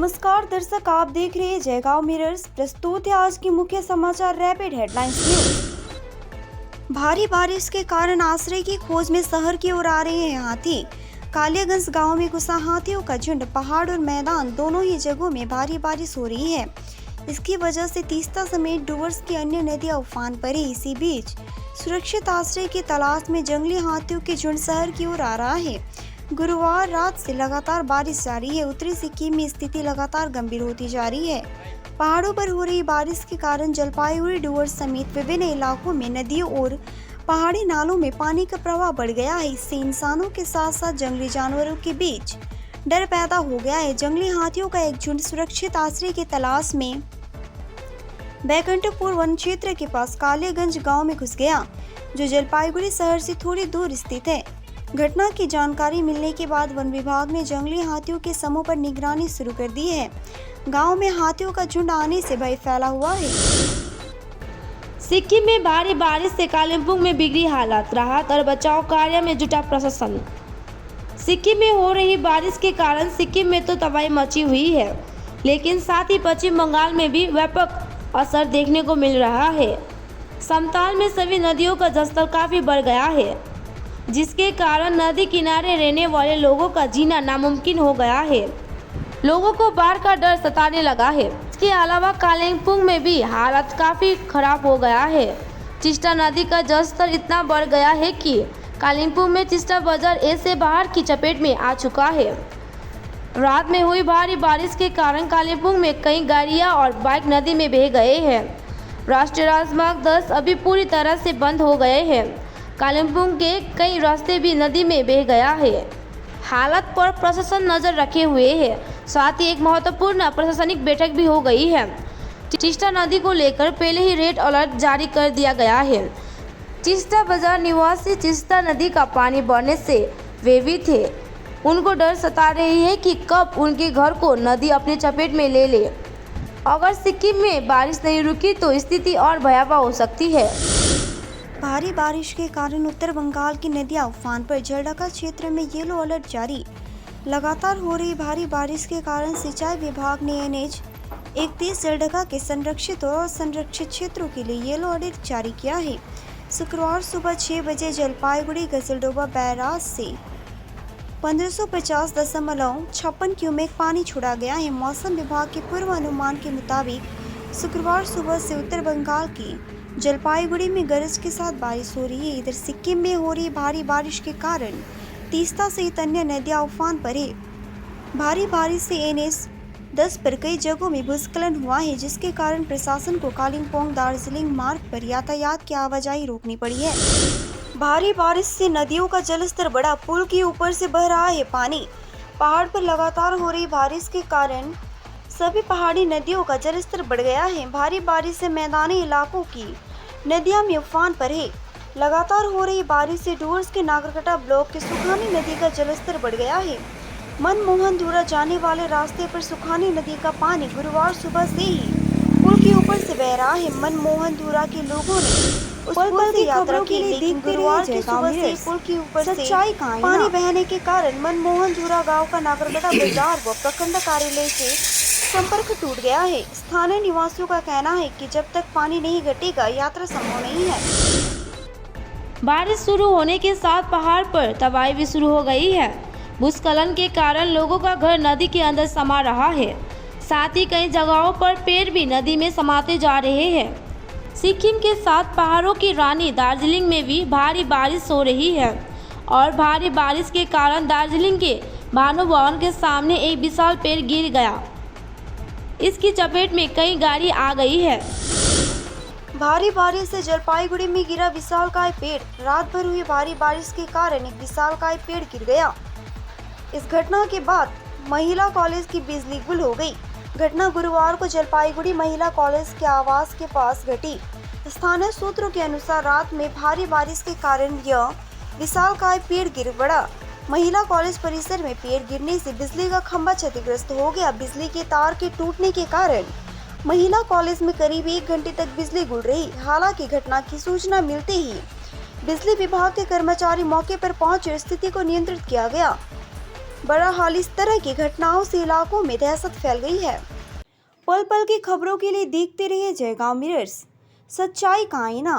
नमस्कार दर्शक, आप देख रहे हैं जयगांव मिरर्स। प्रस्तुत है आज की मुख्य समाचार रैपिड हेडलाइंस न्यूज। भारी बारिश के कारण आश्रय की खोज में शहर की ओर आ रहे हैं हाथी। कालियागंज गांव में घुसा हाथियों का झुंड। पहाड़ और मैदान दोनों ही जगहों में भारी बारिश हो रही है। इसकी वजह से तीस्ता समेत डुवर्स की अन्य नदियां उफान पर है। इसी बीच सुरक्षित आश्रय की तलाश में जंगली हाथियों के झुंड शहर की ओर आ रहा है। गुरुवार रात से लगातार बारिश जारी है। उत्तरी सिक्किम में स्थिति लगातार गंभीर होती जा रही है। पहाड़ों पर हो रही बारिश के कारण जलपाईगुड़ी, डुवर्स समेत विभिन्न इलाकों में नदियों और पहाड़ी नालों में पानी का प्रवाह बढ़ गया है। इससे इंसानों के साथ साथ जंगली जानवरों के बीच डर पैदा हो गया है। जंगली हाथियों का एक झुंड सुरक्षित आश्रय की तलाश में बैकुंठपुर वन क्षेत्र के पास कालियागंज गांव में घुस गया, जो जलपाईगुड़ी शहर से थोड़ी दूर स्थित है। घटना की जानकारी मिलने के बाद वन विभाग ने जंगली हाथियों के समूह पर निगरानी शुरू कर दी है। गांव में हाथियों का झुंड आने से भय फैला हुआ है। सिक्किम में भारी बारिश से कालिम्पोंग में बिगड़ी हालत। राहत और बचाव कार्य में जुटा प्रशासन। सिक्किम में हो रही बारिश के कारण सिक्किम में तो तबाही मची हुई है, लेकिन साथ ही पश्चिम बंगाल में भी व्यापक असर देखने को मिल रहा है। समताल में सभी नदियों का जलस्तर काफी बढ़ गया है, जिसके कारण नदी किनारे रहने वाले लोगों का जीना नामुमकिन हो गया है। लोगों को बाढ़ का डर सताने लगा है। इसके अलावा कालिम्पोंग में भी हालत काफ़ी खराब हो गया है। चिस्टा नदी का जलस्तर इतना बढ़ गया है कि कालिम्पोंग में चिस्टा बाजार ऐसे बाढ़ की चपेट में आ चुका है। रात में हुई भारी बारिश के कारण कालिम्पोंग में कई गाड़ियां और बाइक नदी में बह गए हैं। राष्ट्रीय राजमार्ग 10 अभी पूरी तरह से बंद हो गए हैं। कालिम्पोंग के कई रास्ते भी नदी में बह गया है। हालत पर प्रशासन नजर रखे हुए है। साथ ही एक महत्वपूर्ण प्रशासनिक बैठक भी हो गई है। चिस्टा नदी को लेकर पहले ही रेड अलर्ट जारी कर दिया गया है। चिस्टा बाजार निवासी चिस्टा नदी का पानी बढ़ने से भयभीत थे। उनको डर सता रही है कि कब उनके घर को नदी अपने चपेट में ले ले। अगर सिक्किम में बारिश नहीं रुकी तो स्थिति और भयावह हो सकती है। भारी बारिश के कारण उत्तर बंगाल की नदियां उफान पर। जलढका क्षेत्र में येलो अलर्ट जारी। लगातार हो रही भारी बारिश के कारण सिंचाई विभाग ने NH 31 जलढका के संरक्षित और असंरक्षित क्षेत्रों के लिए येलो अलर्ट जारी किया है। शुक्रवार सुबह 6 बजे जलपाईगुड़ी गजलडोबा बैराज से 1550.56 क्यूमेक पानी छोड़ा गया है। मौसम विभाग के पूर्व अनुमान के मुताबिक शुक्रवार सुबह से उत्तर बंगाल की जलपाईगुड़ी में गरज के साथ बारिश हो रही है। इधर सिक्किम में हो रही भारी बारिश के कारण तीस्ता सहित अन्य नदियां उफान पर है। भारी बारिश से NH 10 पर कई जगहों में भूस्खलन हुआ है, जिसके कारण प्रशासन को कालिम्पोंग दार्जिलिंग मार्ग पर यातायात की आवाजाही रोकनी पड़ी है। भारी बारिश से नदियों का जलस्तर बढ़ा। पुल के ऊपर से बह रहा है पानी। पहाड़ पर लगातार हो रही बारिश के कारण सभी पहाड़ी नदियों का जलस्तर बढ़ गया है। भारी बारिश से मैदानी इलाकों की नदियां में उफान पर है। लगातार हो रही बारिश से डुवर्स के नागरकटा ब्लॉक के सुखानी नदी का जलस्तर बढ़ गया है। मनमोहनधुरा जाने वाले रास्ते पर सुखानी नदी का पानी गुरुवार सुबह से ही पुल के ऊपर से बह रहा है। मनमोहनधुरा के लोगों ने उस पुल से यात्रा की, लेकिन गुरुवार की सुबह से पुल के ऊपर से पानी बहने के कारण मनमोहनधुरा गाँव का नागरकटा बाजार व प्रखंड कार्यालय से संपर्क टूट गया है। स्थानीय निवासियों का कहना है कि जब तक पानी नहीं घटेगा यात्रा संभव नहीं है। बारिश शुरू होने के साथ पहाड़ पर तबाही भी शुरू हो गई है। भूस्खलन के कारण लोगों का घर नदी के अंदर समा रहा है। साथ ही कई जगहों पर पेड़ भी नदी में समाते जा रहे हैं। सिक्किम के साथ पहाड़ों की रानी दार्जिलिंग में भी भारी बारिश हो रही है और भारी बारिश के कारण दार्जिलिंग के भानु भवन के सामने एक विशाल पेड़ गिर गया। इसकी चपेट में कई गाड़ी आ गई है। भारी बारिश से जलपाईगुड़ी में गिरा विशालकाय पेड़। रात भर हुई भारी बारिश के कारण एक विशालकाय पेड़ गिर गया। इस घटना के बाद महिला कॉलेज की बिजली गुल हो गई। घटना गुरुवार को जलपाईगुड़ी महिला कॉलेज के आवास के पास घटी। स्थानीय सूत्रों के अनुसार रात में भारी बारिश के कारण यह विशालकाय पेड़ गिर पड़ा। महिला कॉलेज परिसर में पेड़ गिरने से बिजली का खंभा क्षतिग्रस्त हो गया। बिजली के तार के टूटने के कारण महिला कॉलेज में करीब 1 घंटे तक बिजली गुल रही। हालांकि घटना की सूचना मिलते ही बिजली विभाग के कर्मचारी मौके पर पहुंचे, स्थिति को नियंत्रित किया गया। बहरहाल इस तरह की घटनाओं से इलाकों में दहशत फैल गई है। पल पल की खबरों के लिए देखते रहिए जयगांव मिरर्स, सच्चाई का आईना।